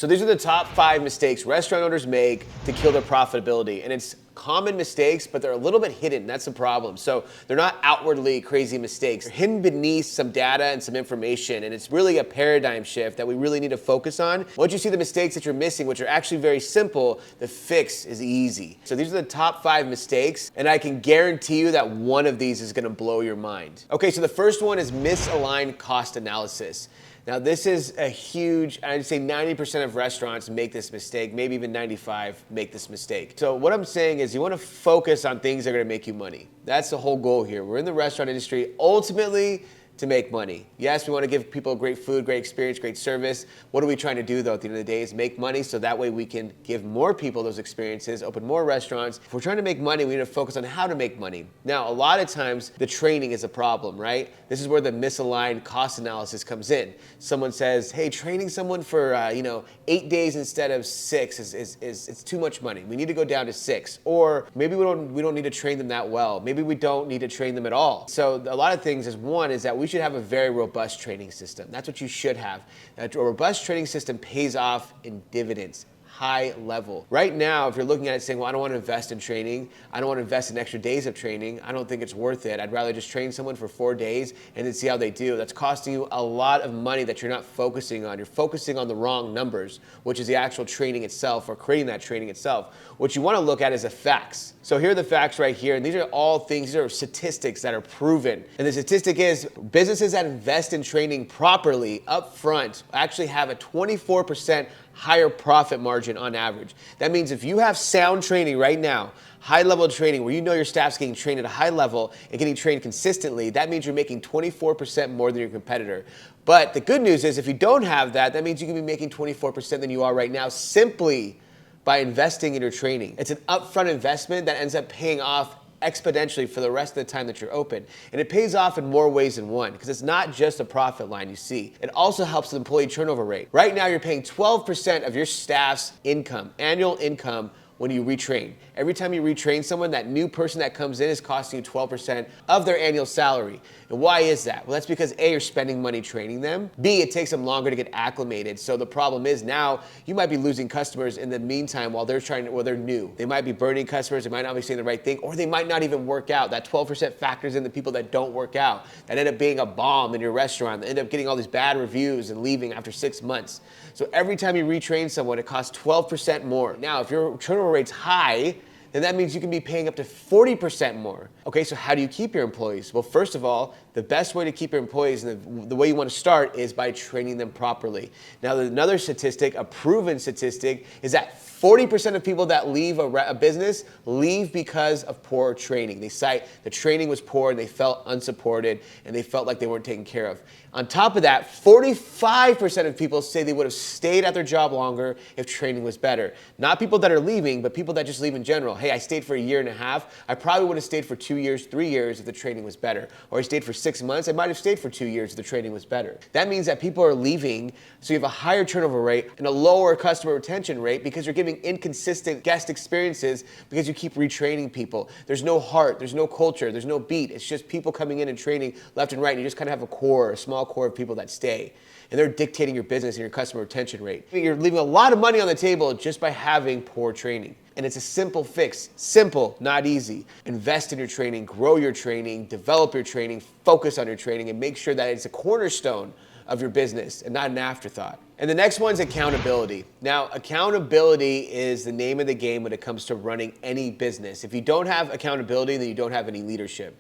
So these are the top 5 mistakes restaurant owners make to kill their profitability. And it's common mistakes, but they're a little bit hidden. That's the problem. So they're not outwardly crazy mistakes. They're hidden beneath some data and some information. And it's really a paradigm shift that we really need to focus on. Once you see the mistakes that you're missing, which are actually very simple, the fix is easy. So these are the top 5 mistakes. And I can guarantee you that one of these is going to blow your mind. Okay, so the first one is misaligned cost analysis. Now this is a huge, I'd say 90% of restaurants make this mistake, maybe even 95 make this mistake. So what I'm saying is you want to focus on things that are going to make you money. That's the whole goal here. We're in the restaurant industry ultimately to make money. Yes, we want to give people great food, great experience, great service. What are we trying to do though at the end of the day is make money so that way we can give more people those experiences, open more restaurants. If we're trying to make money, we need to focus on how to make money. Now, a lot of times the training is a problem, right? This is where the misaligned cost analysis comes in. Someone says, hey, training someone for 8 days instead of 6 is it's too much money. We need to go down to 6. Or maybe we don't need to train them that well. Maybe we don't need to train them at all. So a lot of things is one is that we should have a very robust training system. That's what you should have. A robust training system pays off in dividends. High level. Right now, if you're looking at it saying, well, I don't want to invest in training, I don't want to invest in extra days of training, I don't think it's worth it. I'd rather just train someone for 4 days and then see how they do. That's costing you a lot of money that you're not focusing on. You're focusing on the wrong numbers, which is the actual training itself or creating that training itself. What you want to look at is the facts. So here are the facts right here. And these are all things, these are statistics that are proven. And the statistic is businesses that invest in training properly up front actually have a 24% higher profit margin on average. That means if you have sound training right now, high level training where you know your staff's getting trained at a high level and getting trained consistently, that means you're making 24% more than your competitor. But the good news is if you don't have that, that means you can be making 24% than you are right now simply by investing in your training. It's an upfront investment that ends up paying off exponentially for the rest of the time that you're open. And it pays off in more ways than one because it's not just a profit line you see. It also helps the employee turnover rate. Right now you're paying 12% of your staff's income, annual income, when you retrain. Every time you retrain someone, that new person that comes in is costing you 12% of their annual salary. And why is that? Well, that's because A, you're spending money training them. B, it takes them longer to get acclimated. So the problem is now you might be losing customers in the meantime while they're new. They might be burning customers, they might not be saying the right thing, or they might not even work out. That 12% factors in the people that don't work out, that end up being a bomb in your restaurant, that end up getting all these bad reviews and leaving after 6 months. So every time you retrain someone, it costs 12% more. Now, if your turnover rate's high, then that means you can be paying up to 40% more. Okay, so how do you keep your employees? Well, first of all, the best way to keep your employees and the way you want to start is by training them properly. Now, another statistic, a proven statistic, is that 40% of people that leave a business leave because of poor training. They cite the training was poor and they felt unsupported and they felt like they weren't taken care of. On top of that, 45% of people say they would have stayed at their job longer if training was better. Not people that are leaving, but people that just leave in general. Hey, I stayed for 1.5 years. I probably would have stayed for 2 years, 3 years if the training was better. Or I stayed for 6 months. I might have stayed for 2 years if the training was better. That means that people are leaving, so you have a higher turnover rate and a lower customer retention rate because you're giving inconsistent guest experiences because you keep retraining people. There's no heart, there's no culture, there's no beat. It's just people coming in and training left and right, and you just kind of have a core, a small core of people that stay. And they're dictating your business and your customer retention rate. You're leaving a lot of money on the table just by having poor training. And it's a simple fix. Simple, not easy. Invest in your training, grow your training, develop your training, focus on your training, and make sure that it's a cornerstone of your business and not an afterthought. And the next one's accountability. Now, accountability is the name of the game when it comes to running any business. If you don't have accountability, then you don't have any leadership.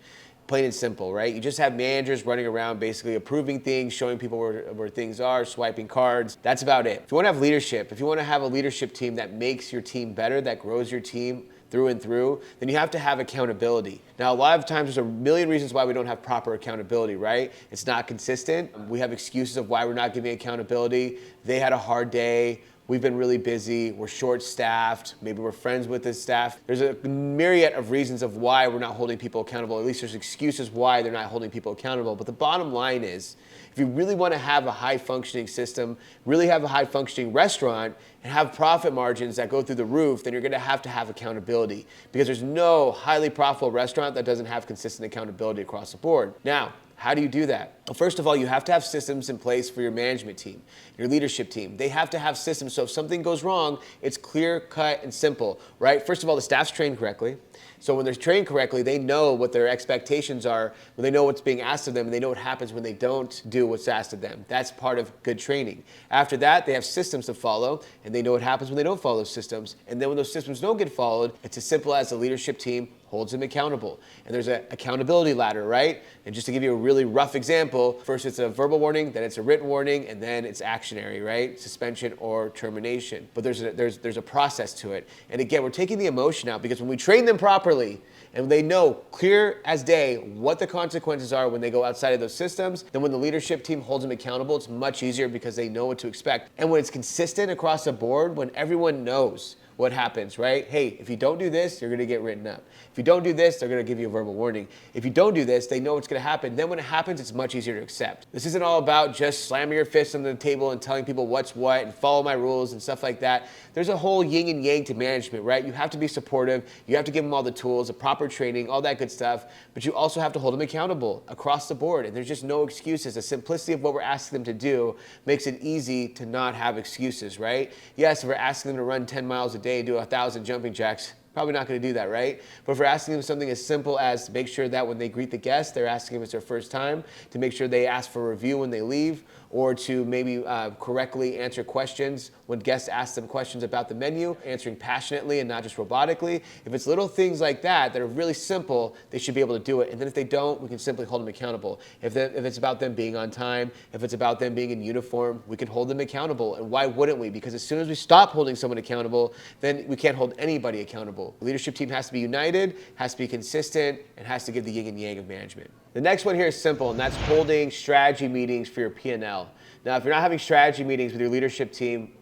Plain and simple, right? You just have managers running around basically approving things, showing people where things are, swiping cards. That's about it. If you want to have leadership, if you want to have a leadership team that makes your team better, that grows your team through and through, then you have to have accountability. Now, a lot of times there's a million reasons why we don't have proper accountability, right? It's not consistent. We have excuses of why we're not giving accountability. They had a hard day. We've been really busy, we're short-staffed, maybe we're friends with this staff. There's a myriad of reasons of why we're not holding people accountable. At least there's excuses why they're not holding people accountable. But the bottom line is, if you really want to have a high-functioning system, really have a high-functioning restaurant, and have profit margins that go through the roof, then you're going to have accountability. Because there's no highly profitable restaurant that doesn't have consistent accountability across the board. Now, How do you do that? Well, first of all, you have to have systems in place for your management team, your leadership team. They have to have systems, so if something goes wrong, it's clear, cut, and simple, right? First of all, the staff's trained correctly. So when they're trained correctly, they know what their expectations are, when they know what's being asked of them, and they know what happens when they don't do what's asked of them. That's part of good training. After that, they have systems to follow, and they know what happens when they don't follow those systems. And then when those systems don't get followed, it's as simple as the leadership team holds them accountable. And there's an accountability ladder, right? And just to give you a really rough example, first it's a verbal warning, then it's a written warning, and then it's actionary, right? Suspension or termination. But there's a process to it. And again, we're taking the emotion out, because when we train them properly and they know clear as day what the consequences are when they go outside of those systems, then when the leadership team holds them accountable, it's much easier because they know what to expect. And when it's consistent across the board, when everyone knows what happens, right? Hey, if you don't do this, you're gonna get written up. If you don't do this, they're gonna give you a verbal warning. If you don't do this, they know what's gonna happen. Then when it happens, it's much easier to accept. This isn't all about just slamming your fist on the table and telling people what's what and follow my rules and stuff like that. There's a whole yin and yang to management, right? You have to be supportive. You have to give them all the tools, the proper training, all that good stuff. But you also have to hold them accountable across the board. And there's just no excuses. The simplicity of what we're asking them to do makes it easy to not have excuses, right? Yes, if we're asking them to run 10 miles a day, do 1,000 jumping jacks, probably not going to do that, right? But if we're asking them something as simple as to make sure that when they greet the guests, they're asking if it's their first time, to make sure they ask for a review when they leave, or to maybe correctly answer questions when guests ask them questions about the menu, answering passionately and not just robotically. If it's little things like that that are really simple, they should be able to do it. And then if they don't, we can simply hold them accountable. If it's about them being on time, if it's about them being in uniform, we can hold them accountable. And why wouldn't we? Because as soon as we stop holding someone accountable, then we can't hold anybody accountable. The leadership team has to be united, has to be consistent, and has to give the yin and yang of management. The next one here is simple, and that's holding strategy meetings for your P&L. Now, if you're not having strategy meetings with your leadership team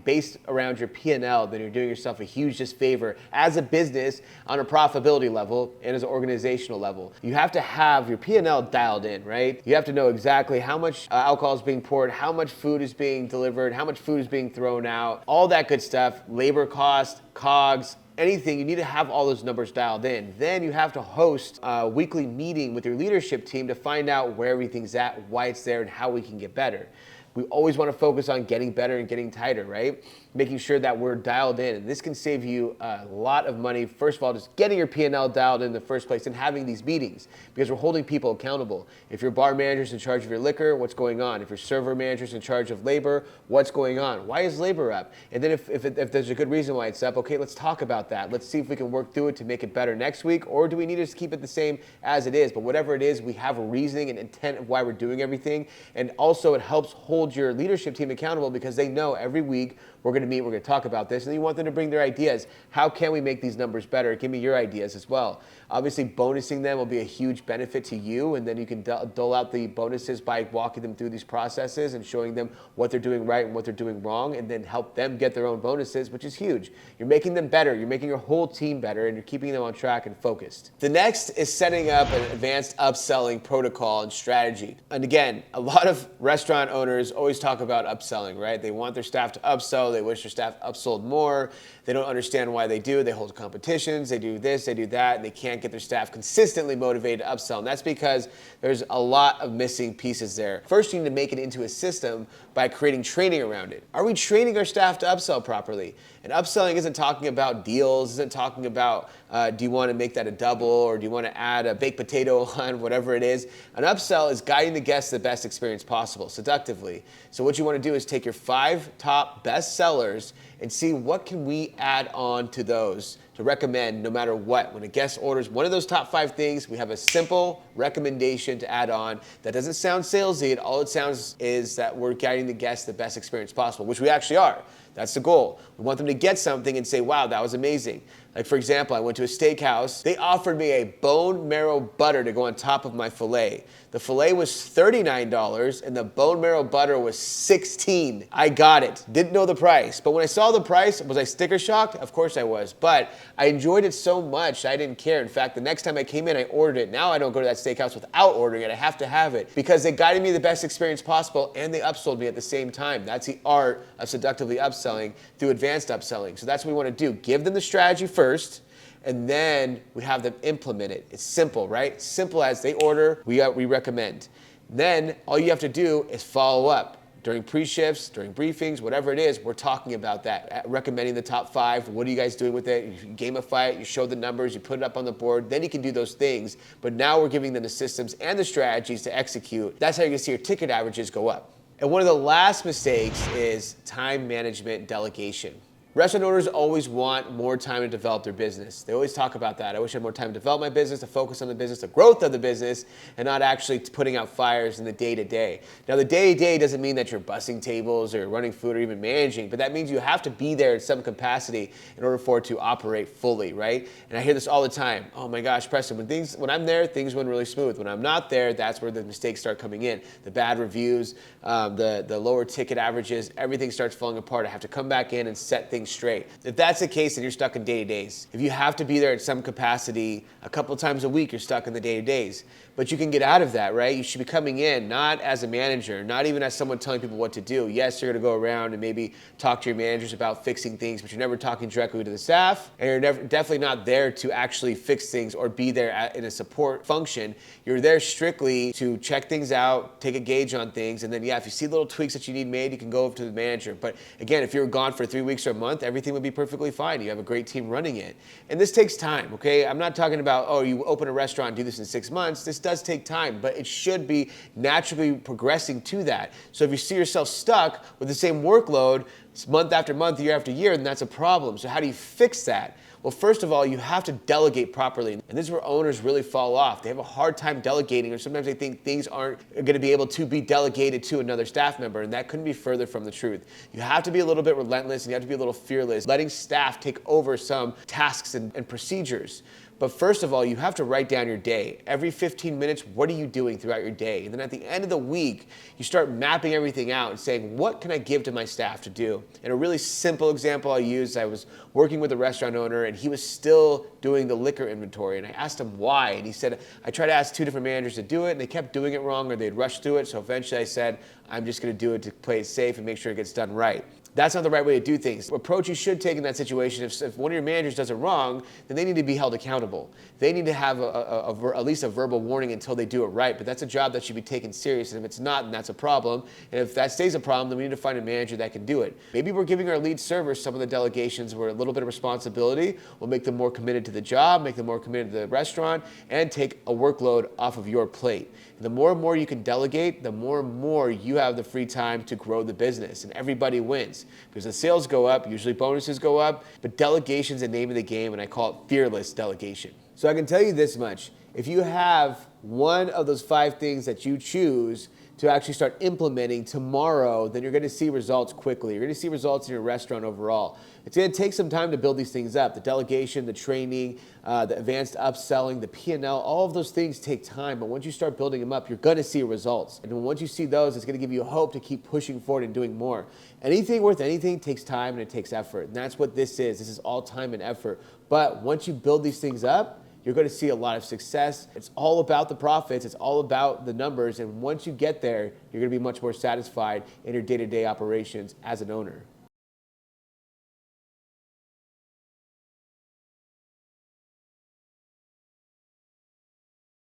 based around your P&L, then you're doing yourself a huge disfavor as a business on a profitability level and as an organizational level. You have to have your P&L dialed in, right? You have to know exactly how much alcohol is being poured, how much food is being delivered, how much food is being thrown out, all that good stuff, labor cost, COGS, anything. You need to have all those numbers dialed in. Then you have to host a weekly meeting with your leadership team to find out where everything's at, why it's there, and how we can get better. We always want to focus on getting better and getting tighter, right? Making sure that we're dialed in. And this can save you a lot of money. First of all, just getting your P&L dialed in the first place and having these meetings, because we're holding people accountable. If your bar manager's in charge of your liquor, what's going on? If your server manager's in charge of labor, what's going on? Why is labor up? And then if there's a good reason why it's up, okay, let's talk about that. Let's see if we can work through it to make it better next week, or do we need to just keep it the same as it is? But whatever it is, we have a reasoning and intent of why we're doing everything. And also it helps hold your leadership team accountable, because they know every week we're going to meet, we're going to talk about this, and you want them to bring their ideas. How can we make these numbers better? Give me your ideas as well. Obviously, bonusing them will be a huge benefit to you, and then you can dole out the bonuses by walking them through these processes and showing them what they're doing right and what they're doing wrong, and then help them get their own bonuses, which is huge. You're making them better, you're making your whole team better, and you're keeping them on track and focused. The next is setting up an advanced upselling protocol and strategy. And again, a lot of restaurant owners always talk about upselling, right? They want their staff to upsell, they wish their staff upsold more, they don't understand why they do, they hold competitions, they do this, they do that, and they can't get their staff consistently motivated to upsell. And that's because there's a lot of missing pieces there. First, you need to make it into a system by creating training around it. Are we training our staff to upsell properly? And upselling isn't talking about deals, isn't talking about do you want to make that a double, or do you want to add a baked potato on, whatever it is. An upsell is guiding the guests to the best experience possible, seductively. So what you want to do is take your 5 top best sellers and see what can we add on to those to recommend no matter what. When a guest orders one of those top 5 things, we have a simple recommendation to add on that doesn't sound salesy. All it sounds is that we're guiding the guests the best experience possible, which we actually are. That's the goal. We want them to get something and say, wow, that was amazing. Like, for example, I went to a steakhouse. They offered me a bone marrow butter to go on top of my filet. The filet was $39 and the bone marrow butter was $16. I got it. Didn't know the price. But when I saw the price, was I sticker shocked? Of course I was. But I enjoyed it so much, I didn't care. In fact, the next time I came in, I ordered it. Now I don't go to that steakhouse without ordering it. I have to have it because they guided me the best experience possible and they upsold me at the same time. That's the art of seductively upselling through advanced upselling. So that's what we want to do. Give them the strategy first, and then we have them implement it. It's simple, right? Simple as they order, we recommend. Then all you have to do is follow up. During pre-shifts, during briefings, whatever it is, we're talking about that, recommending the top 5. What are you guys doing with it? You gamify it, you show the numbers, you put it up on the board, then you can do those things. But now we're giving them the systems and the strategies to execute. That's how you're gonna see your ticket averages go up. And one of the last mistakes is time management delegation. Restaurant owners always want more time to develop their business. They always talk about that. I wish I had more time to develop my business, to focus on the business, the growth of the business, and not actually putting out fires in the day-to-day. Now, the day-to-day doesn't mean that you're bussing tables or running food or even managing, but that means you have to be there in some capacity in order for it to operate fully, right? And I hear this all the time. Oh my gosh, Preston, when I'm there, things run really smooth. When I'm not there, that's where the mistakes start coming in. The bad reviews, the lower ticket averages, everything starts falling apart. I have to come back in and set things straight. If that's the case, then you're stuck in day-to-days. If you have to be there at some capacity a couple of times a week, you're stuck in the day-to-days. But you can get out of that, right? You should be coming in not as a manager, not even as someone telling people what to do. Yes, you're gonna go around and maybe talk to your managers about fixing things, but you're never talking directly to the staff, and you're definitely not there to actually fix things or be there in a support function. You're there strictly to check things out, take a gauge on things, and then if you see little tweaks that you need made, you can go over to the manager. But again, if you're gone for 3 weeks or a month, everything would be perfectly fine. You have a great team running it. And this takes time, okay? I'm not talking about, oh, you open a restaurant and do this in 6 months. This does take time, but it should be naturally progressing to that. So if you see yourself stuck with the same workload month after month, year after year, then that's a problem. So how do you fix that? Well, first of all, you have to delegate properly. And this is where owners really fall off. They have a hard time delegating, or sometimes they think things aren't going to be able to be delegated to another staff member, and that couldn't be further from the truth. You have to be a little bit relentless, and you have to be a little fearless, letting staff take over some tasks and procedures. But first of all, you have to write down your day. Every 15 minutes, what are you doing throughout your day? And then at the end of the week, you start mapping everything out and saying, what can I give to my staff to do? And a really simple example I used, I was working with a restaurant owner and he was still doing the liquor inventory. And I asked him why. And he said, I tried to ask 2 different managers to do it and they kept doing it wrong or they'd rush through it. So eventually I said, I'm just gonna do it to play it safe and make sure it gets done right. That's not the right way to do things. The approach you should take in that situation, if one of your managers does it wrong, then they need to be held accountable. They need to have at least a verbal warning until they do it right, but that's a job that should be taken serious, and if it's not, then that's a problem. And if that stays a problem, then we need to find a manager that can do it. Maybe we're giving our lead servers some of the delegations where a little bit of responsibility will make them more committed to the job, make them more committed to the restaurant, and take a workload off of your plate. And the more and more you can delegate, the more and more you have the free time to grow the business, and everybody wins. Because the sales go up, usually bonuses go up, but delegation is the name of the game, and I call it fearless delegation. So I can tell you this much, if you have one of those 5 things that you choose to actually start implementing tomorrow, then you're gonna see results quickly. You're gonna see results in your restaurant overall. It's gonna take some time to build these things up. The delegation, the training, the advanced upselling, the P&L, all of those things take time, but once you start building them up, you're gonna see results. And once you see those, it's gonna give you hope to keep pushing forward and doing more. Anything worth anything takes time and it takes effort, and that's what this is. This is all time and effort. But once you build these things up, you're going to see a lot of success. It's all about the profits. It's all about the numbers. And once you get there, you're going to be much more satisfied in your day-to-day operations as an owner.